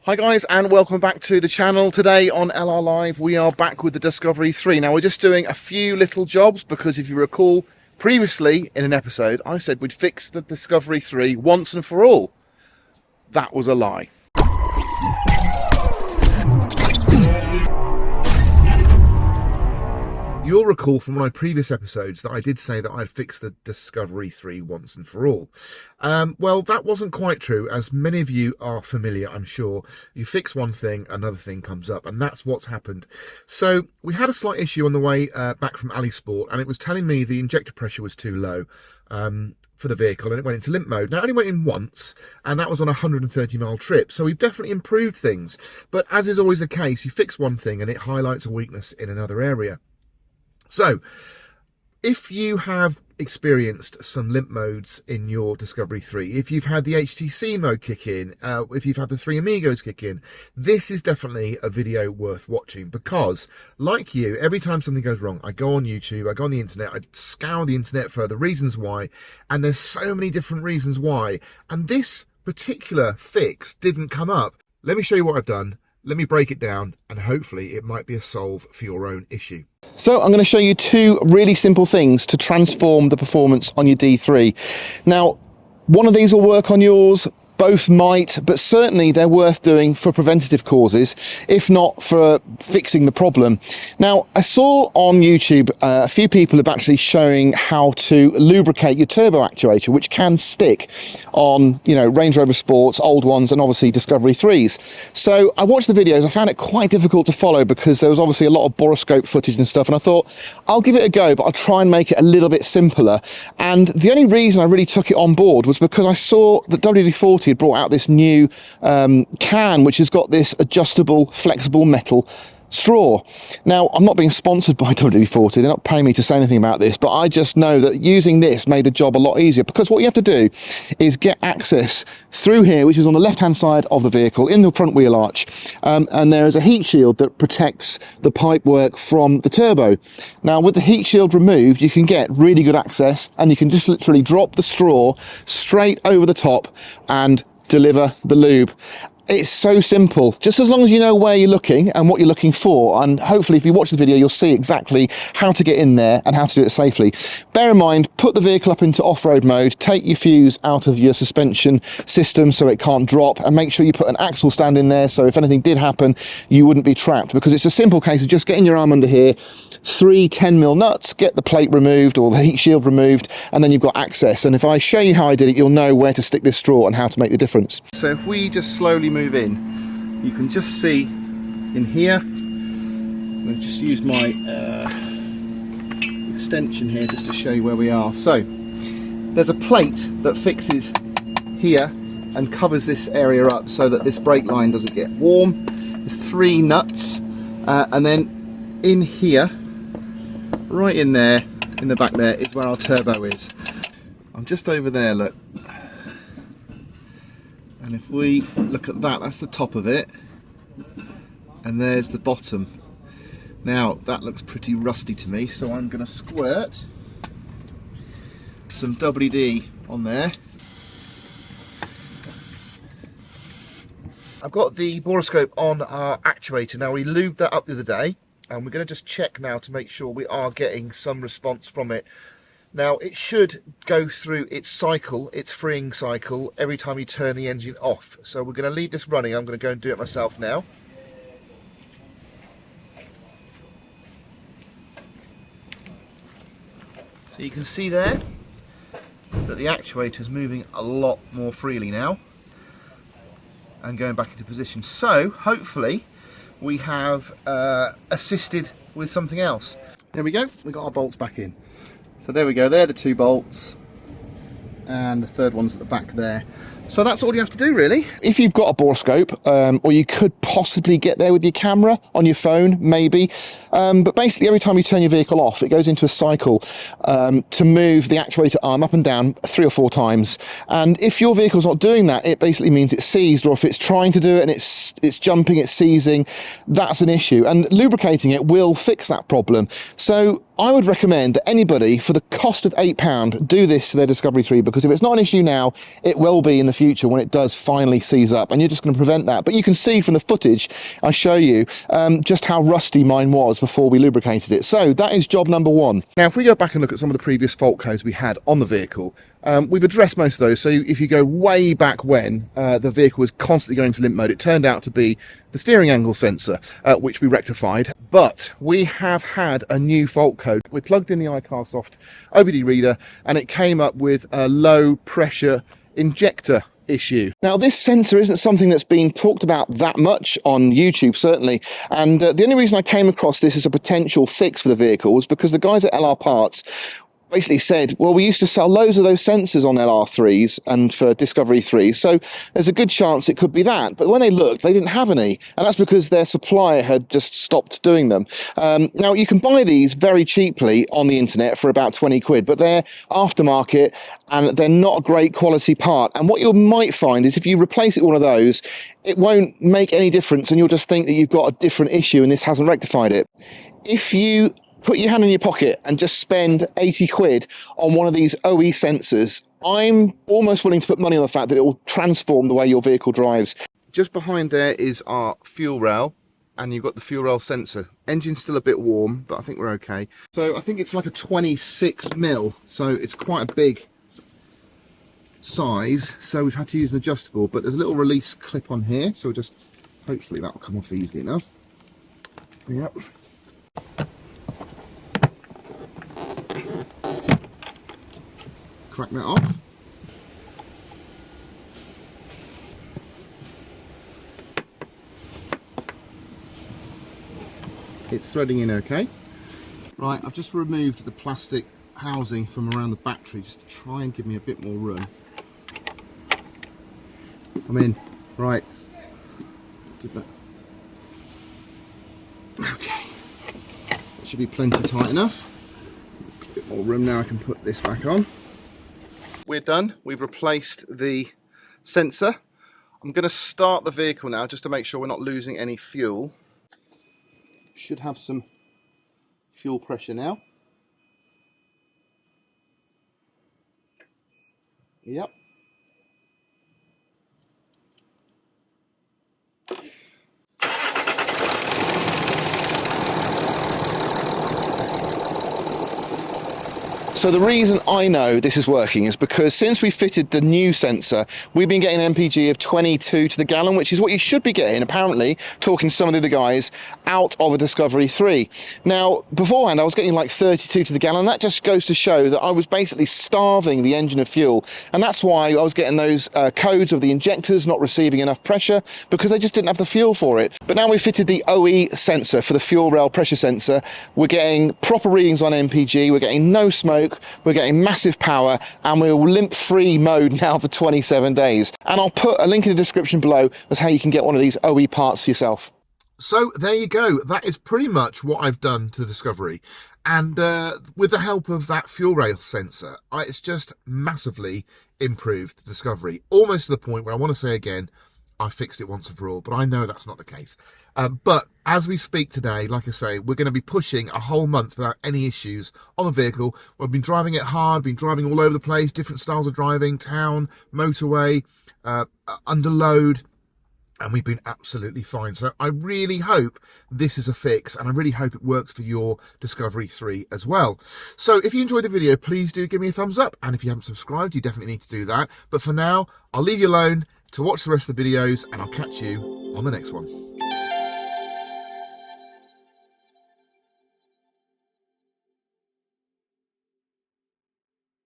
Hi guys, and welcome back to the channel. Today on LR Live we are back with the Discovery 3. Now we're just doing a few little jobs because if you recall previously in an episode I said we'd fix the Discovery 3 once and for all. That was a lie. You'll recall from one of my previous episodes that I did say that I'd fix the Discovery 3 once and for all. Well, that wasn't quite true. As many of you are familiar, I'm sure. You fix one thing, another thing comes up, and that's what's happened. So we had a slight issue on the way back from Ali Sport, and it was telling me the injector pressure was too low for the vehicle, and it went into limp mode. Now, it only went in once, and that was on a 130-mile trip, so we've definitely improved things. But as is always the case, you fix one thing and it highlights a weakness in another area. So, if you have experienced some limp modes in your Discovery 3, if you've had the HTC mode kick in, if you've had the 3 Amigos kick in, this is definitely a video worth watching because, like you, every time something goes wrong, I go on YouTube, I go on the internet, I scour the internet for the reasons why, and there's so many different reasons why, and this particular fix didn't come up. Let me show you what I've done. Let me break it down, and hopefully it might be a solve for your own issue. So I'm going to show you two really simple things to transform the performance on your D3. Now, one of these will work on yours, both might, but certainly they're worth doing for preventative causes, if not for fixing the problem. Now, I saw on YouTube a few people have actually showing how to lubricate your turbo actuator, which can stick on, you know, Range Rover Sports, old ones, and obviously Discovery 3s. So I watched the videos. I found it quite difficult to follow because there was obviously a lot of boroscope footage and stuff, and I thought, I'll give it a go, but I'll try and make it a little bit simpler. And the only reason I really took it on board was because I saw that WD-40 brought out this new can which has got this adjustable flexible metal straw. Now, I'm not being sponsored by WD-40, they're not paying me to say anything about this, but I just know that using this made the job a lot easier, because what you have to do is get access through here, which is on the left hand side of the vehicle in the front wheel arch, and there is a heat shield that protects the pipework from the turbo. Now, with the heat shield removed, you can get really good access, and you can just literally drop the straw straight over the top and deliver the lube. It's so simple, just as long as you know where you're looking and what you're looking for, and hopefully if you watch the video you'll see exactly how to get in there and how to do it safely. Bear in mind, put the vehicle up into off-road mode, take your fuse out of your suspension system so it can't drop, and make sure you put an axle stand in there so if anything did happen you wouldn't be trapped, because it's a simple case of just getting your arm under here, 3 10mm nuts, get the plate removed or the heat shield removed, and then you've got access. And if I show you how I did it, you'll know where to stick this straw and how to make the difference. So if we just slowly move in, you can just see in here, I'm going to just use my extension here just to show you where we are. So there's a plate that fixes here and covers this area up so that this brake line doesn't get warm. There's 3 nuts, and then in here, right in there, in the back there, is where our turbo is. I'm just over there, look. And if we look at that, that's the top of it. And there's the bottom. Now, that looks pretty rusty to me, so I'm going to squirt some WD on there. I've got the boroscope on our actuator. Now, we lubed that up the other day, and we're going to just check now to make sure we are getting some response from it. Now, it should go through its cycle, its freeing cycle, every time you turn the engine off. So we're going to leave this running. I'm going to go and do it myself now. So you can see there that the actuator is moving a lot more freely now and going back into position. So hopefully we have assisted with something else. There we go, we got our bolts back in. So there we go, they're the 2 bolts, and the third one's at the back there. So that's all you have to do, really. If you've got a boroscope, or you could possibly get there with your camera on your phone, maybe. But basically, every time you turn your vehicle off, it goes into a cycle to move the actuator arm up and down 3 or 4 times. And if your vehicle's not doing that, it basically means it's seized, or if it's trying to do it and it's jumping, it's seizing, that's an issue. And lubricating it will fix that problem. So I would recommend that anybody, for the cost of £8, do this to their Discovery 3, because if it's not an issue now, it will be in the future when it does finally seize up, and you're just going to prevent that. But you can see from the footage I show you just how rusty mine was before we lubricated it. So that is job number one. Now, if we go back and look at some of the previous fault codes we had on the vehicle, we've addressed most of those. So if you go way back when the vehicle was constantly going to limp mode, it turned out to be the steering angle sensor, which we rectified. But we have had a new fault code. We plugged in the iCarSoft OBD reader and it came up with a low pressure injector issue. Now, this sensor isn't something that's been talked about that much on YouTube, certainly, and the only reason I came across this as a potential fix for the vehicle was because the guys at LR Parts basically said, well, we used to sell loads of those sensors on LR3s and for Discovery 3s, so there's a good chance it could be that. But when they looked, they didn't have any, and that's because their supplier had just stopped doing them. Now, you can buy these very cheaply on the internet for about 20 quid, but they're aftermarket and they're not a great quality part. And what you might find is if you replace it with one of those, it won't make any difference and you'll just think that you've got a different issue and this hasn't rectified it. If you put your hand in your pocket and just spend 80 quid on one of these OE sensors, I'm almost willing to put money on the fact that it will transform the way your vehicle drives. Just behind there is our fuel rail, and you've got the fuel rail sensor. Engine's still a bit warm, but I think we're okay. So I think it's like a 26mm, so it's quite a big size, so we've had to use an adjustable, but there's a little release clip on here, so just hopefully that will come off easily enough. Yep. Crack that off. It's threading in okay. Right, I've just removed the plastic housing from around the battery just to try and give me a bit more room. I'm in. Right. Give that. Okay. That should be plenty tight enough. A bit more room now, I can put this back on. We're done. We've replaced the sensor. I'm going to start the vehicle now just to make sure we're not losing any fuel. Should have some fuel pressure now. Yep. So the reason I know this is working is because since we fitted the new sensor, we've been getting an MPG of 22 to the gallon, which is what you should be getting, apparently, talking to some of the other guys, out of a Discovery 3. Now, beforehand, I was getting like 32 to the gallon. That just goes to show that I was basically starving the engine of fuel. And that's why I was getting those codes of the injectors not receiving enough pressure, because they just didn't have the fuel for it. But now we've fitted the OE sensor for the fuel rail pressure sensor. We're getting proper readings on MPG. We're getting no smoke. We're getting massive power, and we're limp-free mode now for 27 days. And I'll put a link in the description below as how you can get one of these OE parts yourself. So there you go. That is pretty much what I've done to the Discovery. And with the help of that fuel rail sensor, it's just massively improved the Discovery. Almost to the point where I want to say again, I fixed it once and for all, but I know that's not the case. But as we speak today, like I say, we're going to be pushing a whole month without any issues on the vehicle. We've been driving it hard, been driving all over the place, different styles of driving, town, motorway, under load, and we've been absolutely fine. So I really hope this is a fix, and I really hope it works for your Discovery 3 as well. So if you enjoyed the video, please do give me a thumbs up, and if you haven't subscribed, you definitely need to do that. But for now, I'll leave you alone to watch the rest of the videos, and I'll catch you on the next one.